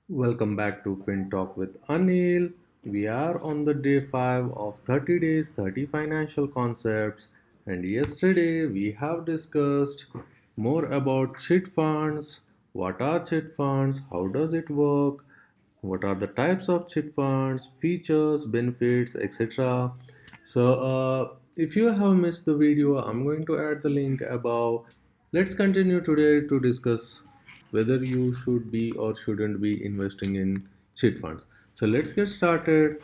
Welcome back to Fin Talk with Anil. We are on the day 5 of 30 days, 30 financial concepts, and yesterday we have discussed more about chit funds. What are chit funds? How does it work? What are the types of chit funds, features, benefits, etc. If you have missed the video, I'm going to add the link above. Let's continue today to discuss whether you should be or shouldn't be investing in chit funds. So let's get started.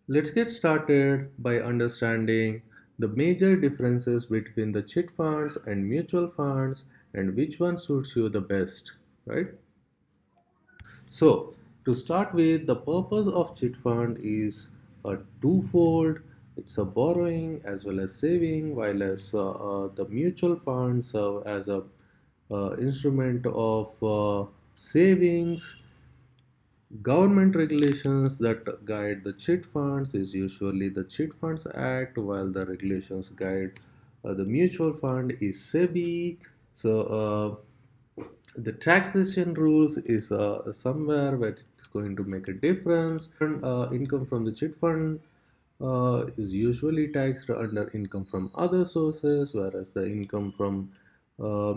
Let's get started by understanding the major differences between the chit funds and mutual funds and which one suits you the best, right? So, to start with, the purpose of chit fund is a twofold. It's a borrowing as well as saving, while as the mutual funds serve as a instrument of savings. Government regulations that guide the chit funds is usually the Chit Funds Act, while the regulations guide the mutual fund is SEBI. The taxation rules is somewhere where it's going to make a difference. And, income from the chit fund is usually taxed under income from other sources, whereas the income from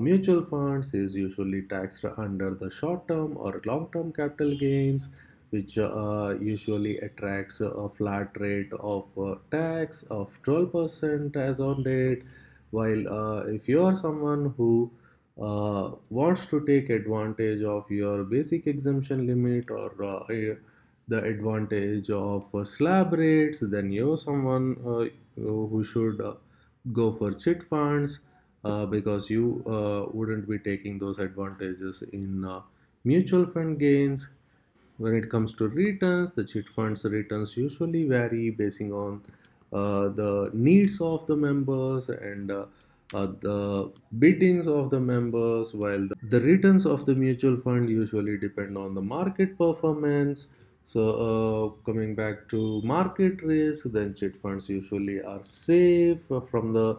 mutual funds is usually taxed under the short term or long term capital gains, which usually attracts a flat rate of tax of 12% as on date. While if you are someone who wants to take advantage of your basic exemption limit or the advantage of slab rates, then you're someone who should go for chit funds because you wouldn't be taking those advantages in mutual fund gains. When it comes to returns, the chit funds returns usually vary basing on the needs of the members and the biddings of the members, while the returns of the mutual fund usually depend on the market performance. Coming back to market risk, then chit funds usually are safe from the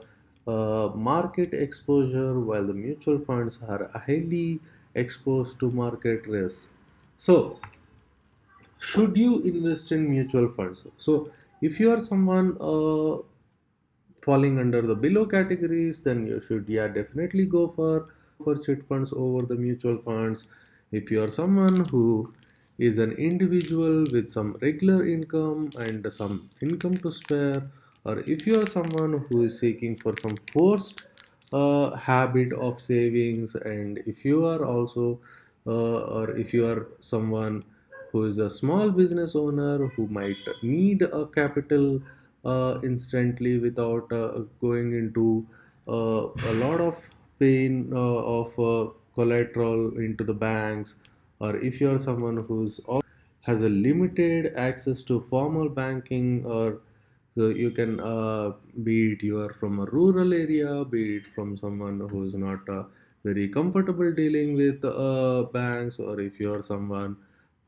market exposure, while the mutual funds are highly exposed to market risk. So, should you invest in mutual funds? So if you are someone falling under the below categories, then you should, yeah, definitely go for chit funds over the mutual funds. If you are someone who is an individual with some regular income and some income to spare, or if you are someone who is seeking for some forced habit of savings, and if you are also or if you are someone who is a small business owner who might need a capital instantly without going into a lot of pain of collateral into the banks, or if you are someone who's has a limited access to formal banking, or so you can be it you are from a rural area, be it from someone who is not very comfortable dealing with banks, or if you are someone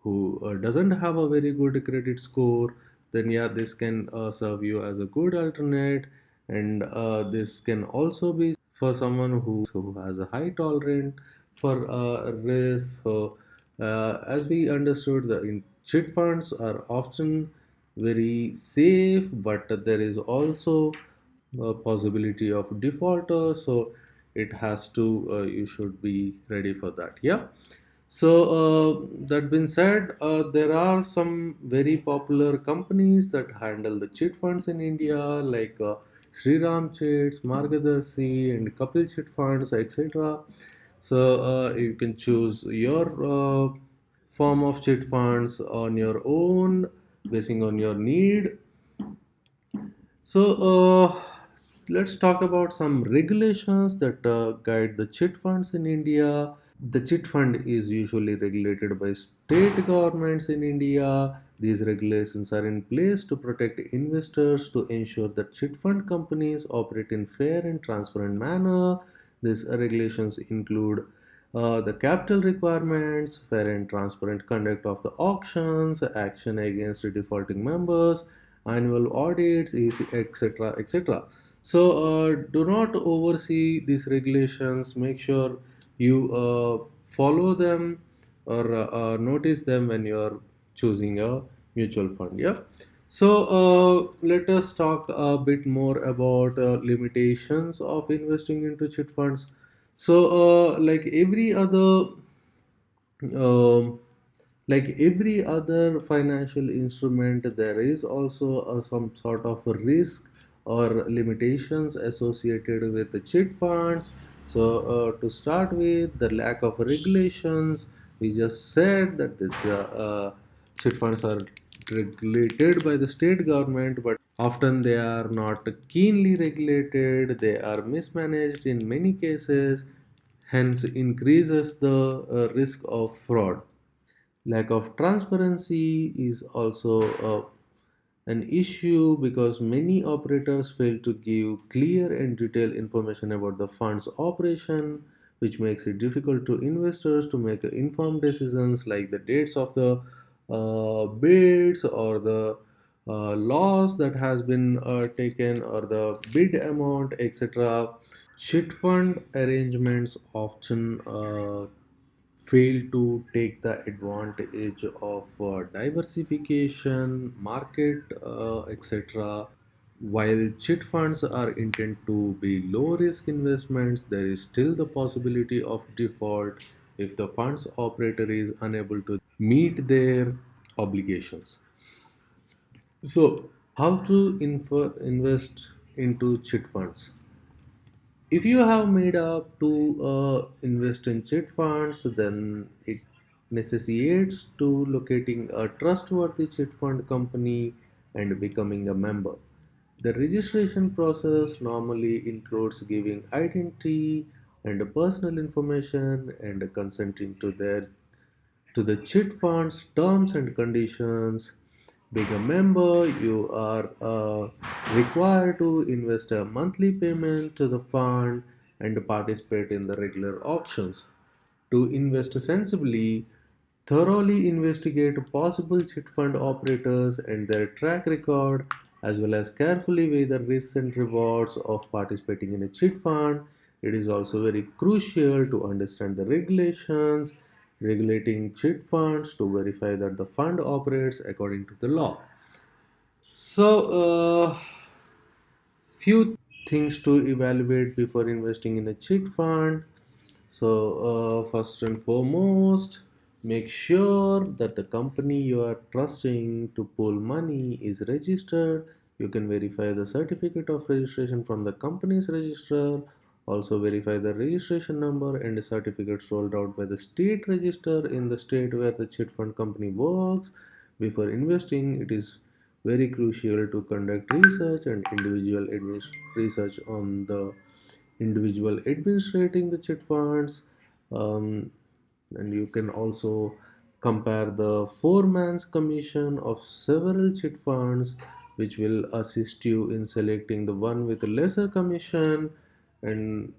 who doesn't have a very good credit score, then yeah, this can serve you as a good alternate. And this can also be for someone who has a high tolerance for risk. So as we understood, the chit funds are often very safe, but there is also a possibility of defaulter, so it has to you should be ready for that, yeah. That being said, there are some very popular companies that handle the chit funds in India, like Sriram Chits, Margadarshi, and Kapil Chit Funds, etc. You can choose your form of chit funds on your own, basing on your need. So, let's talk about some regulations that guide the chit funds in India. The chit fund is usually regulated by state governments in India. These regulations are in place to protect investors, to ensure that chit fund companies operate in fair and transparent manner. These regulations include The capital requirements, fair and transparent conduct of the auctions, action against defaulting members, annual audits, etc. etc. So do not oversee these regulations. Make sure you follow them or notice them when you are choosing a mutual fund. Yeah. So let us talk a bit more about limitations of investing into chit funds. So, like every other um, every other financial instrument, there is also some sort of a risk or limitations associated with the chit funds. So, to start with, the lack of regulations. We just said that this chit funds are regulated by the state government, but often they are not keenly regulated. They are mismanaged in many cases, hence increases the risk of fraud. Lack of transparency is also an issue because many operators fail to give clear and detailed information about the fund's operation, which makes it difficult to investors to make informed decisions like the dates of the bids or the loss that has been taken or the bid amount, etc. Chit fund arrangements often fail to take the advantage of diversification, market, etc. While chit funds are intended to be low risk investments, there is still the possibility of default if the fund's operator is unable to meet their obligations. So, how to invest into chit funds? If you have made up to invest in chit funds, then it necessitates to locating a trustworthy chit fund company and becoming a member. The registration process normally includes giving identity and personal information and consenting to the chit fund's terms and conditions. Being a member, you are required to invest a monthly payment to the fund and participate in the regular auctions. To invest sensibly, thoroughly investigate possible chit fund operators and their track record, as well as carefully weigh the risks and rewards of participating in a chit fund. It is also very crucial to understand the regulations regulating chit funds to verify that the fund operates according to the law. So, few things to evaluate before investing in a chit fund. So, first and foremost, make sure that the company you are trusting to pool money is registered. You can verify the certificate of registration from the company's registrar. Also, verify the registration number and the certificates rolled out by the state register in the state where the chit fund company works. Before investing, it is very crucial to conduct research and research on the individual administrating the chit funds. um, and you can also compare the foreman's commission of several chit funds, which will assist you in selecting the one with a lesser commission. And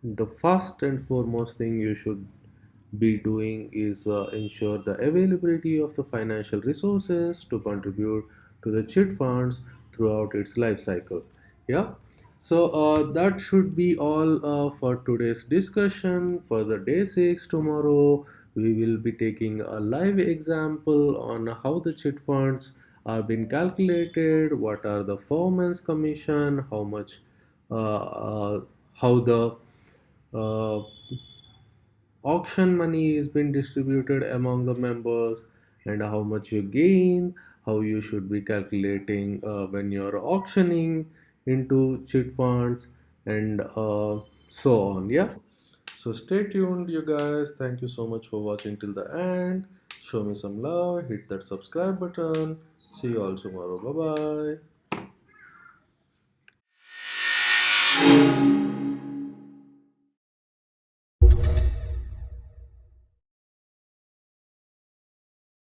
the first and foremost thing you should be doing is ensure the availability of the financial resources to contribute to the chit funds throughout its life cycle. Yeah. So that should be all for today's discussion. For the day 6 tomorrow, we will be taking a live example on how the chit funds are being calculated, what are the foreman's commission, how much, how the uh, auction money is being distributed among the members, and how much you gain, how you should be calculating when you're auctioning into chit funds, and so on. Yeah. So stay tuned, you guys. Thank you so much for watching till the end. Show me some love, hit that subscribe button. See you all tomorrow. Bye bye.